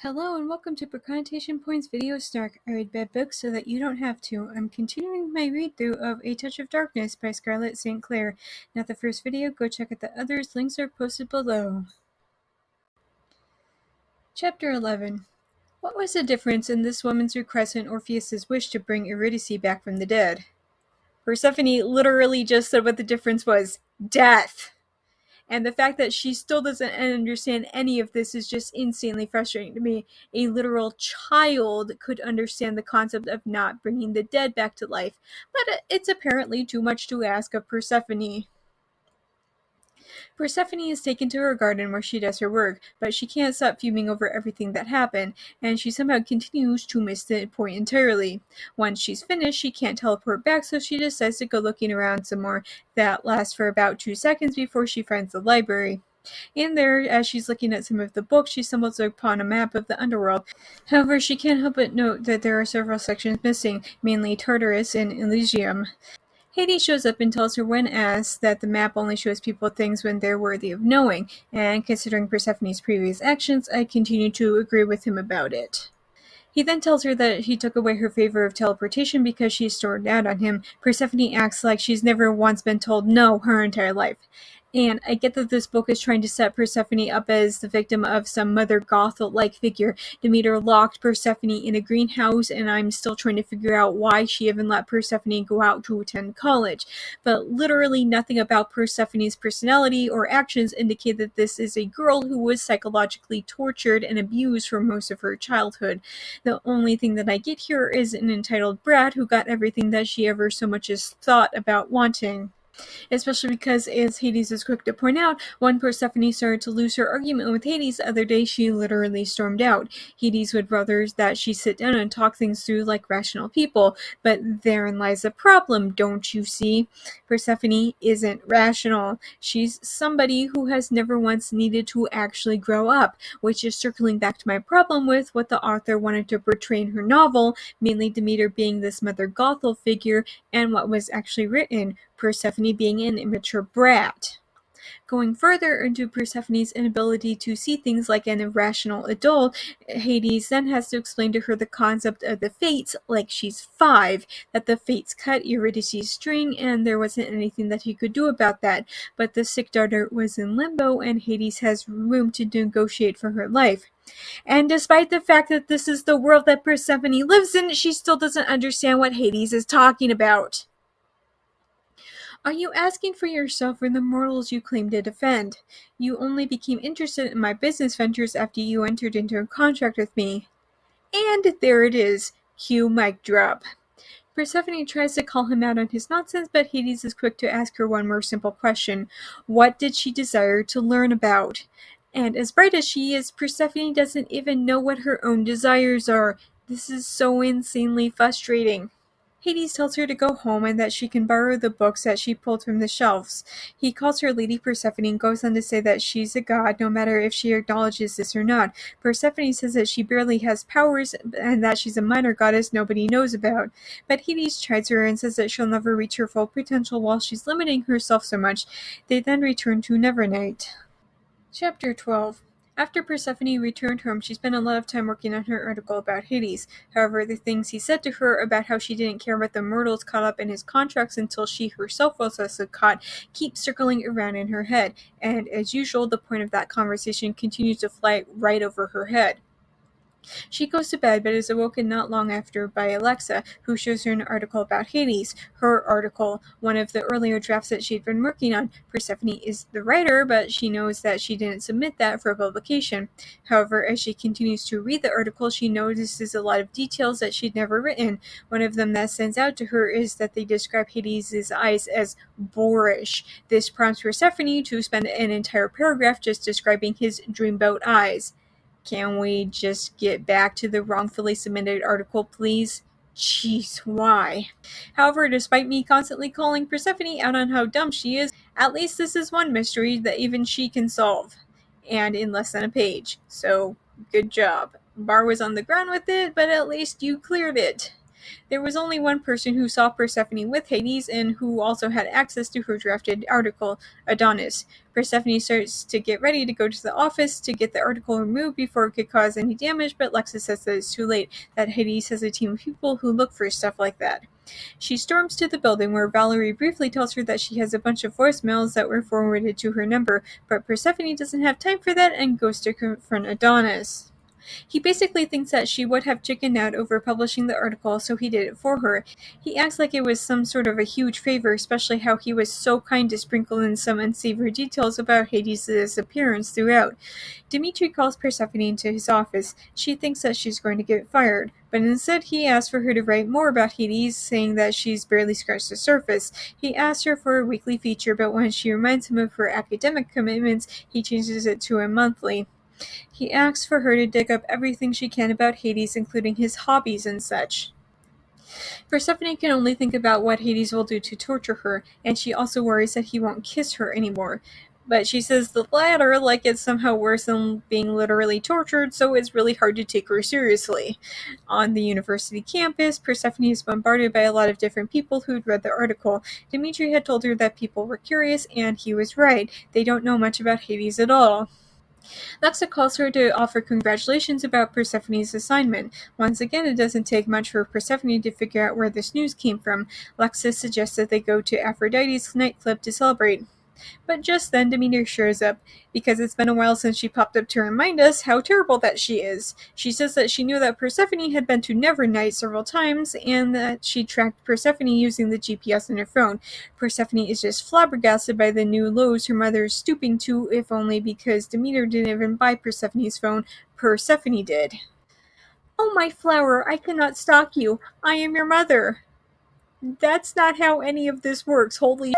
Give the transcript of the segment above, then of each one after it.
Hello and welcome to Procrastination Point's video Snark. I read bad books so that you don't have to. I'm continuing my read-through of A Touch of Darkness by Scarlet St. Clair. Not the first video, go check out the others. Links are posted below. Chapter 11. What was the difference in this woman's request and Orpheus's wish to bring Eurydice back from the dead? Persephone literally just said what the difference was. Death! And the fact that she still doesn't understand any of this is just insanely frustrating to me. A literal child could understand the concept of not bringing the dead back to life, but it's apparently too much to ask of Persephone. Persephone is taken to her garden where she does her work, but she can't stop fuming over everything that happened, and she somehow continues to miss the point entirely. Once she's finished, she can't teleport back, so she decides to go looking around some more. That lasts for about 2 seconds before she finds the library. In there, as she's looking at some of the books, she stumbles upon a map of the underworld. However, she can't help but note that there are several sections missing, mainly Tartarus and Elysium. Hades shows up and tells her when asked that the map only shows people things when they're worthy of knowing, and considering Persephone's previous actions, I continue to agree with him about it. He then tells her that he took away her favor of teleportation because she's stormed out on him. Persephone acts like she's never once been told no her entire life. And I get that this book is trying to set Persephone up as the victim of some Mother Gothel-like figure. Demeter locked Persephone in a greenhouse, and I'm still trying to figure out why she even let Persephone go out to attend college. But literally nothing about Persephone's personality or actions indicate that this is a girl who was psychologically tortured and abused for most of her childhood. The only thing that I get here is an entitled brat who got everything that she ever so much as thought about wanting. Especially because, as Hades is quick to point out, when Persephone started to lose her argument with Hades the other day, she literally stormed out. Hades would rather that she sit down and talk things through like rational people, but therein lies the problem, don't you see? Persephone isn't rational. She's somebody who has never once needed to actually grow up, which is circling back to my problem with what the author wanted to portray in her novel, mainly Demeter being this Mother Gothel figure, and what was actually written, Persephone being an immature brat. Going further into Persephone's inability to see things like an irrational adult, Hades then has to explain to her the concept of the Fates like she's 5, that the Fates cut Eurydice's string and there wasn't anything that he could do about that, but the sick daughter was in limbo and Hades has room to negotiate for her life. And despite the fact that this is the world that Persephone lives in, she still doesn't understand what Hades is talking about. Are you asking for yourself or the mortals you claim to defend? You only became interested in my business ventures after you entered into a contract with me. And there it is. Cue mic drop. Persephone tries to call him out on his nonsense, but Hades is quick to ask her one more simple question. What did she desire to learn about? And as bright as she is, Persephone doesn't even know what her own desires are. This is so insanely frustrating. Hades tells her to go home and that she can borrow the books that she pulled from the shelves. He calls her Lady Persephone and goes on to say that she's a god no matter if she acknowledges this or not. Persephone says that she barely has powers and that she's a minor goddess nobody knows about. But Hades chides her and says that she'll never reach her full potential while she's limiting herself so much. They then return to Nevernight. Chapter 12. After Persephone returned home, she spent a lot of time working on her article about Hades. However, the things he said to her about how she didn't care about the mortals caught up in his contracts until she herself was also caught keep circling around in her head, and as usual, the point of that conversation continues to fly right over her head. She goes to bed, but is awoken not long after by Alexa, who shows her an article about Hades. Her article, one of the earlier drafts that she'd been working on. Persephone is the writer, but she knows that she didn't submit that for publication. However, as she continues to read the article, she notices a lot of details that she'd never written. One of them that stands out to her is that they describe Hades' eyes as boorish. This prompts Persephone to spend an entire paragraph just describing his dreamboat eyes. Can we just get back to the wrongfully submitted article, please? Jeez, why? However, despite me constantly calling Persephone out on how dumb she is, at least this is one mystery that even she can solve. And in less than a page. So, good job. Bar was on the ground with it, but at least you cleared it. There was only one person who saw Persephone with Hades and who also had access to her drafted article, Adonis. Persephone starts to get ready to go to the office to get the article removed before it could cause any damage, but Lexus says that it's too late, that Hades has a team of people who look for stuff like that. She storms to the building where Valerie briefly tells her that she has a bunch of voicemails that were forwarded to her number, but Persephone doesn't have time for that and goes to confront Adonis. He basically thinks that she would have chickened out over publishing the article, so he did it for her. He acts like it was some sort of a huge favor, especially how he was so kind to sprinkle in some unsavory details about Hades' appearance throughout. Dimitri calls Persephone into his office. She thinks that she's going to get fired, but instead he asks for her to write more about Hades, saying that she's barely scratched the surface. He asks her for a weekly feature, but when she reminds him of her academic commitments, he changes it to a monthly. He asks for her to dig up everything she can about Hades, including his hobbies and such. Persephone can only think about what Hades will do to torture her, and she also worries that he won't kiss her anymore. But she says the latter like it's somehow worse than being literally tortured, so it's really hard to take her seriously. On the university campus, Persephone is bombarded by a lot of different people who'd read the article. Dimitri had told her that people were curious, and he was right. They don't know much about Hades at all. Lexa calls her to offer congratulations about Persephone's assignment. Once again, it doesn't take much for Persephone to figure out where this news came from. Lexa suggests that they go to Aphrodite's nightclub to celebrate. But just then, Demeter shows up, because it's been a while since she popped up to remind us how terrible that she is. She says that she knew that Persephone had been to Nevernight several times, and that she tracked Persephone using the GPS on her phone. Persephone is just flabbergasted by the new lows her mother is stooping to, if only because Demeter didn't even buy Persephone's phone, Persephone did. "Oh, my flower, I cannot stalk you. I am your mother." That's not how any of this works, holy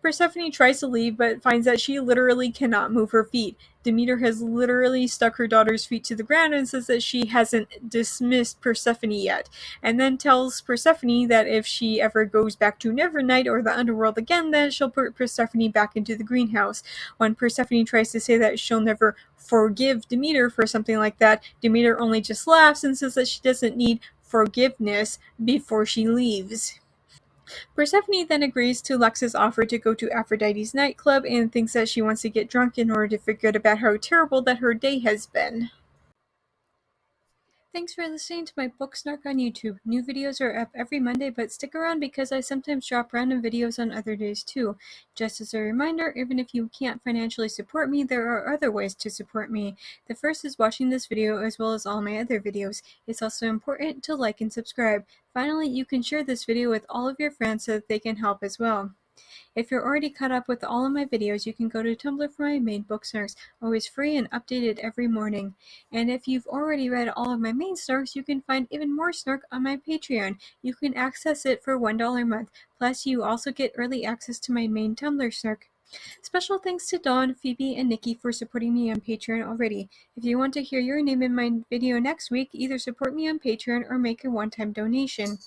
Persephone tries to leave, but finds that she literally cannot move her feet. Demeter has literally stuck her daughter's feet to the ground and says that she hasn't dismissed Persephone yet, and then tells Persephone that if she ever goes back to Nevernight or the underworld again, then she'll put Persephone back into the greenhouse. When Persephone tries to say that she'll never forgive Demeter for something like that, Demeter only just laughs and says that she doesn't need forgiveness before she leaves. Persephone then agrees to Lex's offer to go to Aphrodite's nightclub and thinks that she wants to get drunk in order to forget about how terrible that her day has been. Thanks for listening to my book Snark on YouTube. New videos are up every Monday, but stick around because I sometimes drop random videos on other days too. Just as a reminder, even if you can't financially support me, there are other ways to support me. The first is watching this video as well as all my other videos. It's also important to like and subscribe. Finally, you can share this video with all of your friends so that they can help as well. If you're already caught up with all of my videos, you can go to Tumblr for my main book Snarks, always free and updated every morning. And if you've already read all of my main Snarks, you can find even more Snark on my Patreon. You can access it for $1 a month. Plus, you also get early access to my main Tumblr Snark. Special thanks to Dawn, Phoebe, and Nikki for supporting me on Patreon already. If you want to hear your name in my video next week, either support me on Patreon or make a one-time donation.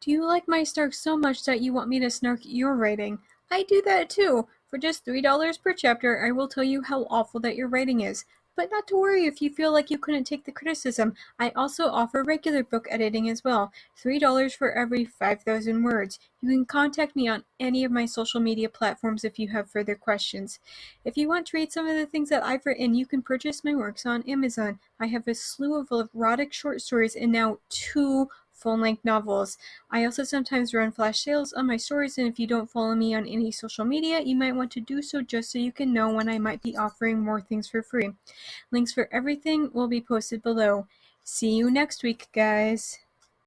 Do you like my Snark so much that you want me to snark your writing? I do that too. For just $3 per chapter, I will tell you how awful that your writing is. But not to worry if you feel like you couldn't take the criticism. I also offer regular book editing as well. $3 for every 5,000 words. You can contact me on any of my social media platforms if you have further questions. If you want to read some of the things that I've written, you can purchase my works on Amazon. I have a slew of erotic short stories and now 2 full-length novels. I also sometimes run flash sales on my stories, and if you don't follow me on any social media, you might want to do so just so you can know when I might be offering more things for free. Links for everything will be posted below. See you next week, guys.